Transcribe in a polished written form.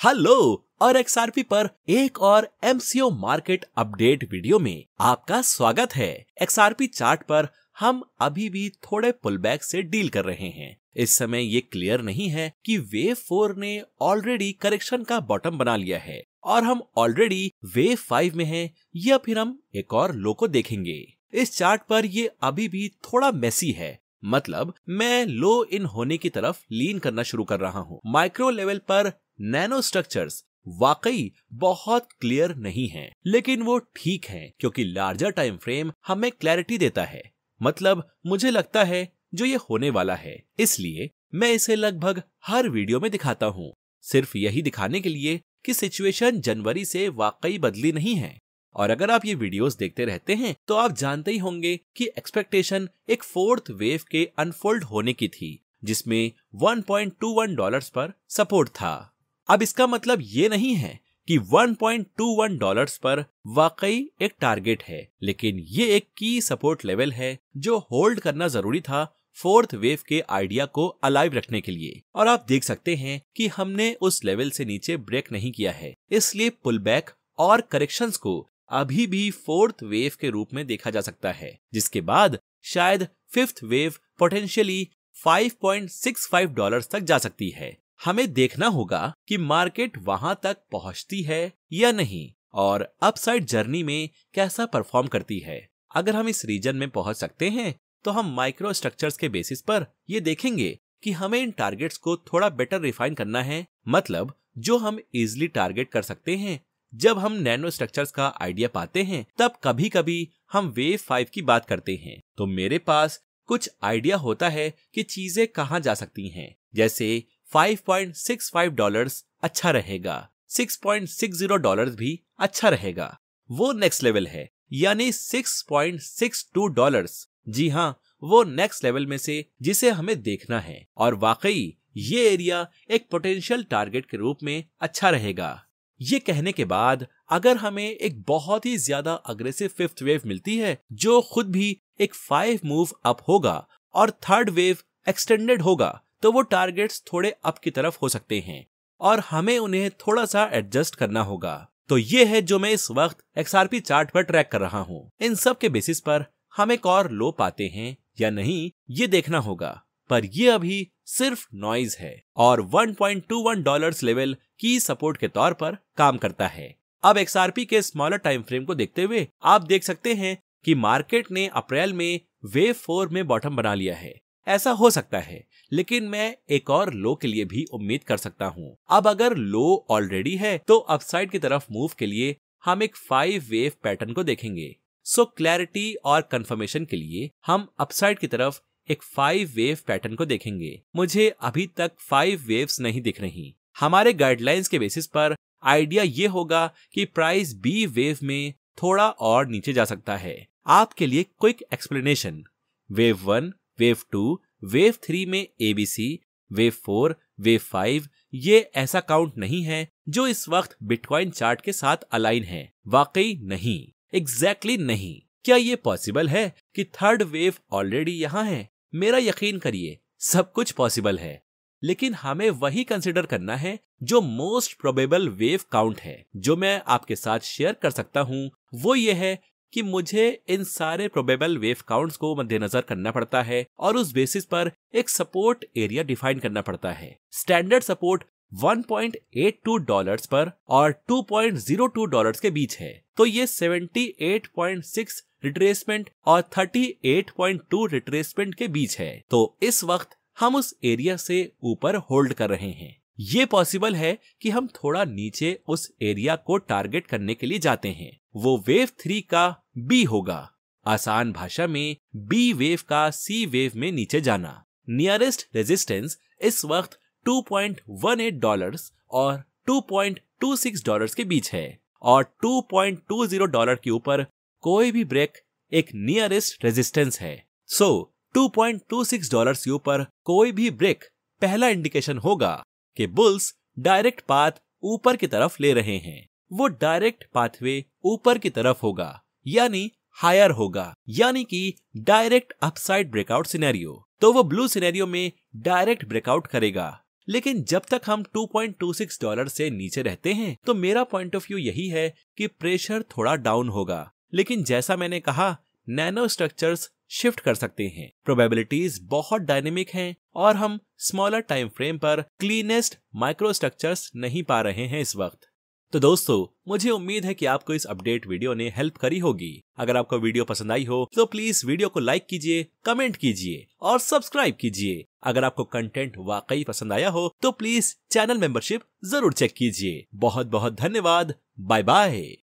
Hello और XRP पर एक और MCO मार्केट अपडेट वीडियो में आपका स्वागत है। XRP चार्ट पर हम अभी भी थोड़े पुलबैक से डील कर रहे हैं। इस समय ये क्लियर नहीं है कि वेव 4 ने ऑलरेडी करेक्शन का बॉटम बना लिया है और हम ऑलरेडी वेव 5 में हैं या फिर हम एक और लो को देखेंगे। इस चार्ट पर ये अभी भी थोड़ा मेसी है, मतलब मैं लो इन होने की तरफ लीन करना शुरू कर रहा हूँ। माइक्रो लेवल पर नैनो स्ट्रक्चर्स वाकई बहुत क्लियर नहीं हैं, लेकिन वो ठीक हैं क्योंकि लार्जर टाइम फ्रेम हमें क्लैरिटी देता है। मतलब मुझे लगता है जो ये होने वाला है, इसलिए मैं इसे लगभग हर वीडियो में दिखाता हूँ, सिर्फ यही दिखाने के लिए कि सिचुएशन जनवरी से वाकई बदली नहीं है। और अगर आप ये वीडियोस देखते रहते हैं तो आप जानते ही होंगे कि एक्सपेक्टेशन एक फोर्थ वेव के अनफोल्ड होने की थी, जिसमें $1.21 पर सपोर्ट था। अब इसका मतलब ये नहीं है कि $1.21 पर वाकई एक टारगेट है, लेकिन ये एक की सपोर्ट लेवल है जो होल्ड करना जरूरी था फोर्थ वेव के आइडिया को अलाइव रखने के लिए। और आप देख सकते हैं कि हमने उस लेवल से नीचे ब्रेक नहीं किया है, इसलिए पुल बैक और करेक्शंस को अभी भी फोर्थ वेव के रूप में देखा जा सकता है, जिसके बाद शायद फिफ्थ वेव पोटेंशियली $5.65 तक जा सकती है। हमें देखना होगा कि मार्केट वहां तक पहुंचती है या नहीं और अपसाइड जर्नी में कैसा परफॉर्म करती है। अगर हम इस रीजन में पहुंच सकते हैं तो हम माइक्रो स्ट्रक्चर्स के बेसिस पर ये देखेंगे कि हमें इन टारगेट्स को थोड़ा बेटर रिफाइन करना है, मतलब जो हम इजिली टारगेट कर सकते हैं। जब हम नैनो स्ट्रक्चर्स का आइडिया पाते हैं तब कभी कभी हम वेव 5 की बात करते हैं, तो मेरे पास कुछ आइडिया होता है कि चीजें कहां जा सकती हैं। जैसे $5.65 अच्छा रहेगा, $6.60 भी अच्छा रहेगा। वो नेक्स्ट लेवल है, यानी $6.62। जी हाँ, वो नेक्स्ट लेवल में से जिसे हमें देखना है और वाकई ये एरिया एक पोटेंशियल टारगेट के रूप में अच्छा रहेगा। ये कहने के बाद अगर हमें एक बहुत ही ज्यादा अग्रेसिव फिफ्थ वेव मिलती है जो खुद भी एक 5 मूव अप होगा और थर्ड वेव एक्सटेंडेड होगा, तो वो टारगेट्स थोड़े अप की तरफ हो सकते हैं और हमें उन्हें थोड़ा सा एडजस्ट करना होगा। तो ये है जो मैं इस वक्त XRP चार्ट पर ट्रैक कर रहा हूँ। इन सब के बेसिस पर हम एक और लो पाते हैं या नहीं ये देखना होगा, पर ये अभी सिर्फ नॉइज है और $1.21 लेवल की सपोर्ट के तौर पर काम करता है। अब XRP के स्मॉलर टाइम फ्रेम को देखते हुए आप देख सकते हैं कि मार्केट ने अप्रैल में वेव 4 में बॉटम बना लिया है। ऐसा हो सकता है, लेकिन मैं एक और लो के लिए भी उम्मीद कर सकता हूँ। अब अगर लो ऑलरेडी है तो अपसाइड की तरफ मूव के लिए हम एक 5 वेव पैटर्न को देखेंगे। सो क्लैरिटी और कंफर्मेशन के लिए हम अपसाइड की तरफ एक 5 वेव पैटर्न को देखेंगे। मुझे अभी तक 5 वेव्स नहीं दिख रही। हमारे गाइडलाइंस के बेसिस पर आइडिया ये होगा कि प्राइस बी वेव में थोड़ा और नीचे जा सकता है। आपके लिए quick explanation, wave 1, wave 2, wave 3 में ABC, वेव 4, वेव 5 ये ऐसा काउंट नहीं है जो इस वक्त बिटकॉइन चार्ट के साथ अलाइन है। वाकई नहीं, एग्जैक्टली नहीं। क्या ये पॉसिबल है कि थर्ड वेव ऑलरेडी यहाँ है? मेरा यकीन करिए, सब कुछ पॉसिबल है, लेकिन हमें वही कंसिडर करना है जो मोस्ट प्रोबेबल वेव काउंट है। जो मैं आपके साथ शेयर कर सकता हूँ वो ये है कि मुझे इन सारे प्रोबेबल वेव काउंट्स को मद्देनजर करना पड़ता है और उस बेसिस पर एक सपोर्ट एरिया डिफाइन करना पड़ता है। स्टैंडर्ड सपोर्ट $1.82 पर और $2.02 के बीच है, तो ये 78.6 रिट्रेसमेंट और 38.2 रिट्रेसमेंट के बीच है। तो इस वक्त हम उस एरिया से ऊपर होल्ड कर रहे हैं। ये पॉसिबल है कि हम थोड़ा नीचे उस एरिया को टारगेट करने के लिए जाते हैं। वो वेव 3 का बी होगा। आसान भाषा में बी वेव का सी वेव में नीचे जाना। नियरेस्ट रेजिस्टेंस इस वक्त $2.18 और $2.26 के बीच है और $2.20 के ऊपर कोई भी ब्रेक एक नियरेस्ट रेजिस्टेंस है। सो $2.26 के ऊपर कोई भी ब्रेक पहला इंडिकेशन होगा कि बुल्स डायरेक्ट पाथ ऊपर की तरफ ले रहे हैं। वो डायरेक्ट पाथवे ऊपर की तरफ होगा, यानी हायर होगा, यानी कि डायरेक्ट अपसाइड ब्रेकआउट सिनेरियो। तो वो ब्लू सिनेरियो में डायरेक्ट ब्रेकआउट करेगा, लेकिन जब तक हम $2.26 से नीचे रहते हैं तो मेरा पॉइंट ऑफ व्यू यही है कि प्रेशर थोड़ा डाउन होगा। लेकिन जैसा मैंने कहा, नैनो स्ट्रक्चर्स शिफ्ट कर सकते हैं, प्रोबेबिलिटीज बहुत डायनेमिक हैं और हम स्मॉलर टाइम फ्रेम पर क्लीनेस्ट माइक्रो स्ट्रक्चर्स नहीं पा रहे हैं इस वक्त। तो दोस्तों, मुझे उम्मीद है कि आपको इस अपडेट वीडियो ने हेल्प करी होगी। अगर आपको वीडियो पसंद आई हो तो प्लीज वीडियो को लाइक कीजिए, कमेंट कीजिए और सब्सक्राइब कीजिए। अगर आपको कंटेंट वाकई पसंद आया हो तो प्लीज चैनल मेंबरशिप जरूर चेक कीजिए। बहुत बहुत धन्यवाद। Bye bye.